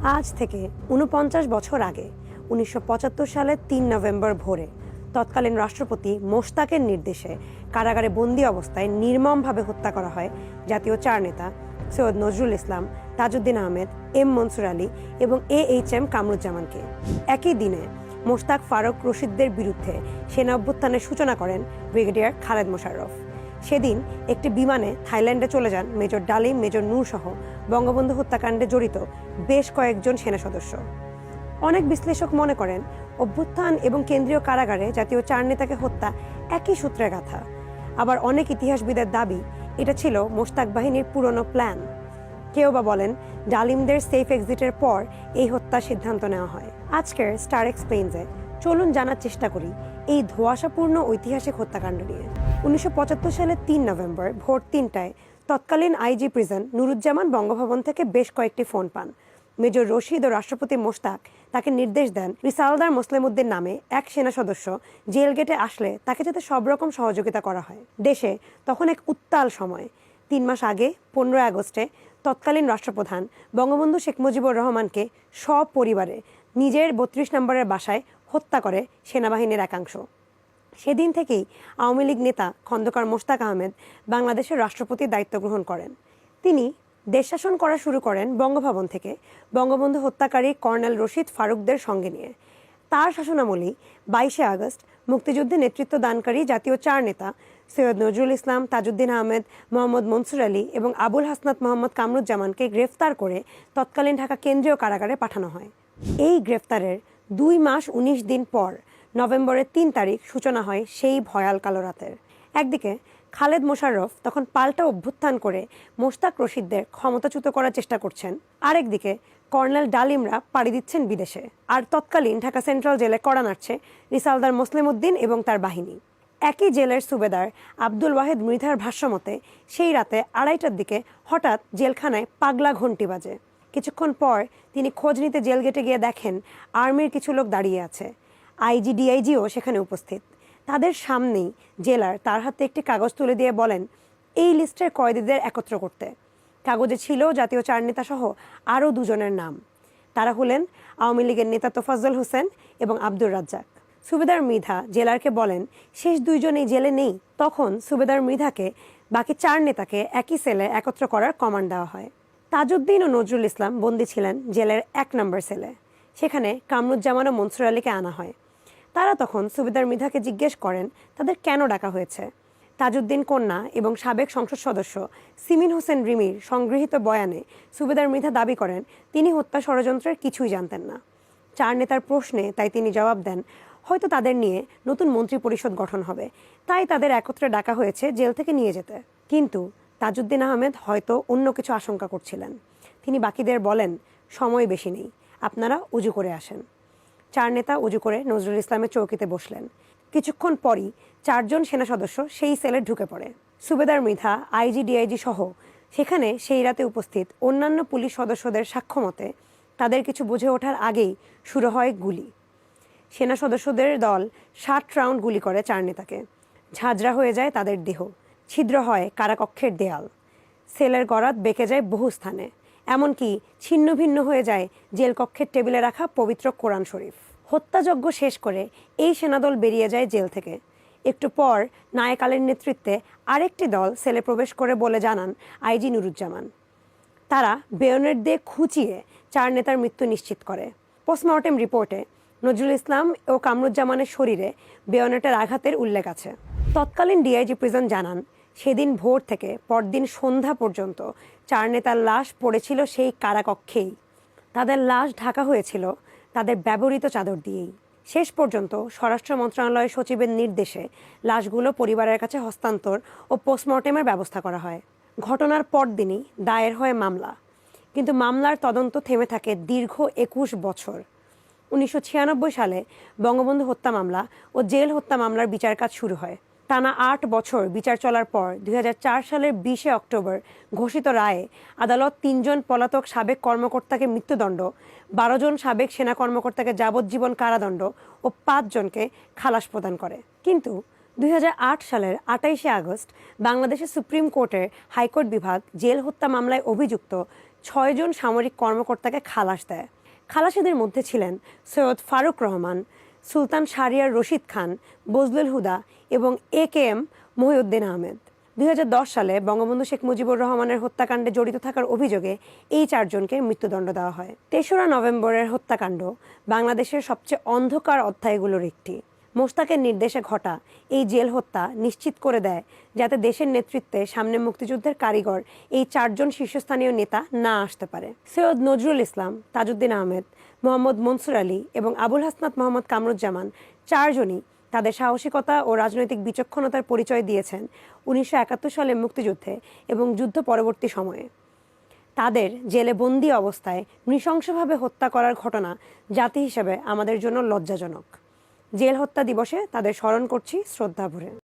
আজ থেকে ৪৯ বছর আগে ১৯৭৫ সালের ৩ নভেম্বর ভোরে তৎকালীন রাষ্ট্রপতি মোশতাকের নির্দেশে কারাগারে বন্দী অবস্থায় নির্মমভাবে হত্যা করা হয় জাতীয় চার নেতা সৈয়দ নজরুল ইসলাম, তাজউদ্দিন আহমেদ, এম মনসুর আলী এবং AHM কামরুজ্জামানকে। একই দিনে মোশতাক ফারুক রশিদদের বিরুদ্ধে সেনা অভ্যুত্থানের সূচনা করেন ব্রিগেডিয়ার খালেদ মোশাররফ। সেদিন একটি বিমানে থাইল্যান্ডে চলে যান মেজর ডালিম, মেজর নূর সহ বঙ্গবন্ধু হত্যাকাণ্ডে জড়িত বেশ কয়েকজন সেনা সদস্য। অনেক বিশ্লেষক মনে করেন অভ্যুত্থান এবং কেন্দ্রীয় কারাগারে জাতীয় চার নেতাকে হত্যা একই সূত্রে গাথা। আবার অনেক ইতিহাসবিদের দাবি এটা ছিল মোশতাক বাহিনীর পুরনো প্ল্যান। কেউ বা বলেন ডালিমদের সেফ এক্সিটের পর এই হত্যার সিদ্ধান্ত নেওয়া হয়। আজকের স্টার এক্সপ্লেইনসে চলুন জানার চেষ্টা করি এই ধোঁয়াশাপূর্ণ ঐতিহাসিক হত্যাকাণ্ড নিয়ে। ১৯৭৫ সালের ৩ নভেম্বর ভোর ৩টায় তৎকালীন আইজি প্রিজন নুরুজ্জামান বঙ্গভবন থেকে বেশ কয়েকটি ফোন পান। মেজর রশিদ ও রাষ্ট্রপতি মোশতাক তাকে নির্দেশ দেন রিসালদার মোসলেমউদ্দিন নামে এক সেনা সদস্য জেল গেটে আসলে তাকে যাতে সব রকম সহযোগিতা করা হয়। দেশে তখন এক উত্তাল সময়। ৩ মাস আগে ১৫ আগস্টে তৎকালীন রাষ্ট্রপ্রধান বঙ্গবন্ধু শেখ মুজিবুর রহমানকে সপরিবারে নিজের ৩২ নম্বরের বাসায় হত্যা করে সেনাবাহিনীর একাংশ। সেদিন থেকেই আওয়ামী লীগ নেতা খন্দকার মোশতাক আহমেদ বাংলাদেশের রাষ্ট্রপতির দায়িত্ব গ্রহণ করেন। তিনি দেশ শাসন করা শুরু করেন বঙ্গভবন থেকে বঙ্গবন্ধু হত্যাকারী কর্নেল রশিদ ফারুকদের সঙ্গে নিয়ে। তার শাসনামলেই ২২শে আগস্ট মুক্তিযুদ্ধে নেতৃত্ব দানকারী জাতীয় চার নেতা সৈয়দ নজরুল ইসলাম, তাজউদ্দিন আহমেদ, মোহাম্মদ মনসুর আলী এবং আবুল হাসনাত মোহাম্মদ কামরুজ্জামানকে গ্রেফতার করে তৎকালীন ঢাকা কেন্দ্রীয় কারাগারে পাঠানো হয়। এই গ্রেফতারের ২ মাস ১৯ দিন পর নভেম্বরের ৩ তারিখ সূচনা হয় সেই ভয়াল কালো রাতের। একদিকে খালেদ মোশাররফ তখন পাল্টা অভ্যুত্থান করে মোশতাক রশিদদের ক্ষমতাচ্যুত করার চেষ্টা করছেন, আরেকদিকে কর্নেল ডালিমরা পাড়ি দিচ্ছেন বিদেশে। আর তৎকালীন ঢাকা সেন্ট্রাল জেলে কড়া নাড়ছে রিসালদার মোসলেমউদ্দিন এবং তার বাহিনী। একই জেলের সুবেদার আব্দুল ওয়াহেদ মৃধার ভাষ্যমতে সেই রাতে ২:৩০টার দিকে হঠাৎ জেলখানায় পাগলা ঘণ্টি বাজে। কিছুক্ষণ পর তিনি খোঁজ নিতে জেল গেটে গিয়ে দেখেন আর্মির কিছু লোক দাঁড়িয়ে আছে। আইজি, ডিআইজিও সেখানে উপস্থিত। তাদের সামনেই জেলার তার হাতে একটি কাগজ তুলে দিয়ে বলেন এই লিস্টের কয়েদিদের একত্র করতে। কাগজে ছিল জাতীয় চার নেতা সহ আরও ২ জনের নাম। তারা হলেন আওয়ামী লীগের নেতা তোফাজ্জল হোসেন এবং আব্দুর রাজ্জাক। সুবেদার মৃধা জেলারকে বলেন শেষ ২ জন এই জেলে নেই। তখন সুবেদার মৃধাকে বাকি ৪ নেতাকে একই সেলে একত্র করার কমান্ড দেওয়া হয়। তাজউদ্দিন ও নজরুল ইসলাম বন্দী ছিলেন জেলের ১ নম্বর সেলে। সেখানে কামরুজ্জামান ও মনসুর আলীকে আনা হয়। তারা তখন সুবেদার মৃধাকে জিজ্ঞেস করেন তাদের কেন ডাকা হয়েছে। তাজউদ্দিন কন্যা এবং সাবেক সংসদ সদস্য সিমিন হোসেন রিমির সংগৃহীত বয়ানে সুবেদার মৃধা দাবি করেন তিনি হত্যা ষড়যন্ত্রের কিছুই জানতেন না। চার নেতার প্রশ্নে তাই তিনি জবাব দেন হয়তো তাদের নিয়ে নতুন মন্ত্রী পরিষদ গঠন হবে, তাই তাদের একত্রে ডাকা হয়েছে জেল থেকে নিয়ে যেতে। কিন্তু তাজউদ্দিন আহমেদ হয়তো অন্য কিছু আশঙ্কা করছিলেন। তিনি বাকিদের বলেন সময় বেশি নেই, আপনারা উজু করে আসেন। ৪ নেতা উজু করে নজরুল ইসলামের চৌকিতে বসলেন। কিছুক্ষণ পরই ৪ জন সেনা সদস্য সেই সেলে ঢুকে পড়ে। সুবেদার মৃধা, আইজি, ডিআইজি সহ সেখানে সেই রাতে উপস্থিত অন্যান্য পুলিশ সদস্যদের সাক্ষ্য মতে তাদের কিছু বুঝে ওঠার আগেই শুরু হয় গুলি। সেনা সদস্যদের দল ৬০ রাউন্ড গুলি করে ৪ নেতাকে। ঝাঁঝরা হয়ে যায় তাদের দেহ, ছিদ্র হয় কারাকক্ষের দেয়াল, সেলের গরাদ বেঁকে যায় বহু স্থানে, এমনকি ছিন্ন ভিন্ন হয়ে যায় জেলকক্ষের টেবিলে রাখা পবিত্র কোরআন শরীফ। হত্যাযজ্ঞ শেষ করে এই সেনাদল বেরিয়ে যায় জেল থেকে। একটু পর নায়েক আলীর নেতৃত্বে আরেকটি দল সেলে প্রবেশ করে বলে জানান আইজি নুরুজ্জামান। তারা বেয়নেট দিয়ে খুঁচিয়ে ৪ নেতার মৃত্যু নিশ্চিত করে। পোস্টমর্টেম রিপোর্টে নজরুল ইসলাম ও কামরুজ্জামানের শরীরে বেয়নেটের আঘাতের উল্লেখ আছে। তৎকালীন ডিআইজি প্রিজন জানান সেদিন ভোর থেকে পরদিন সন্ধ্যা পর্যন্ত ৪ নেতার লাশ পড়েছিল সেই কারাকক্ষেই। তাদের লাশ ঢাকা হয়েছিল তাদের ব্যবহৃত চাদর দিয়েই। শেষ পর্যন্ত স্বরাষ্ট্র মন্ত্রণালয়ের সচিবের নির্দেশে লাশগুলো পরিবারের কাছে হস্তান্তর ও পোস্টমর্টেমের ব্যবস্থা করা হয়। ঘটনার পরদিনই দায়ের হয় মামলা, কিন্তু মামলার তদন্ত থেমে থাকে দীর্ঘ ২১ বছর। ১৯৯৬ সালে বঙ্গবন্ধু হত্যা মামলা ও জেল হত্যা মামলার বিচার কাজ শুরু হয়। টানা ৮ বছর বিচার চলার পর ২০০৪ সালের ২০শে অক্টোবর ঘোষিত রায়ে আদালত ৩ জন পলাতক সাবেক কর্মকর্তাকে মৃত্যুদণ্ড, ১২ জন সাবেক সেনা কর্মকর্তাকে যাবজ্জীবন কারাদণ্ড ও ৫ জনকে খালাস প্রদান করে। কিন্তু ২০০৮ সালের ২৮শে আগস্ট বাংলাদেশের সুপ্রিম কোর্টের হাইকোর্ট বিভাগ জেল হত্যা মামলায় অভিযুক্ত 6 জন সামরিক কর্মকর্তাকে খালাস দেয়। খালাসিদের মধ্যে ছিলেন সৈয়দ ফারুক রহমান, সুলতান শাহরিয়ার রশিদ খান, বজলুল হুদা এবং AKM মহিউদ্দিন আহমেদ। 2010 সালে বঙ্গবন্ধু শেখ মুজিবুর রহমানের হত্যাকাণ্ডে জড়িত থাকার অভিযোগে এই 4 জনকে মৃত্যুদণ্ড দেওয়া হয়। 3রা নভেম্বরের হত্যাকাণ্ড বাংলাদেশের সবচেয়ে অন্ধকার অধ্যায়গুলোর একটি। মোশতাকের নির্দেশে ঘটা এই জেল হত্যা নিশ্চিত করে দেয় যাতে দেশের নেতৃত্বে সামনে মুক্তিযুদ্ধের কারিগর এই 4 জন শীর্ষস্থানীয় নেতা না আসতে পারে। সৈয়দ নজরুল ইসলাম, তাজউদ্দিন আহমেদ, মোহাম্মদ মনসুর আলী এবং আবুল হাসনাত মোহাম্মদ কামরুজ্জামান 4 জনই তাদের সাহসিকতা ও রাজনৈতিক বিচক্ষণতার পরিচয় দিয়েছেন 1971 সালে মুক্তিযুদ্ধে এবং যুদ্ধ পরবর্তী সময়ে। তাদের জেলে বন্দি অবস্থায় নৃশংসভাবে হত্যা করার ঘটনা জাতি হিসেবে আমাদের জন্য লজ্জাজনক। জেল হত্যা দিবসে তাদের স্মরণ করছি শ্রদ্ধাভরে।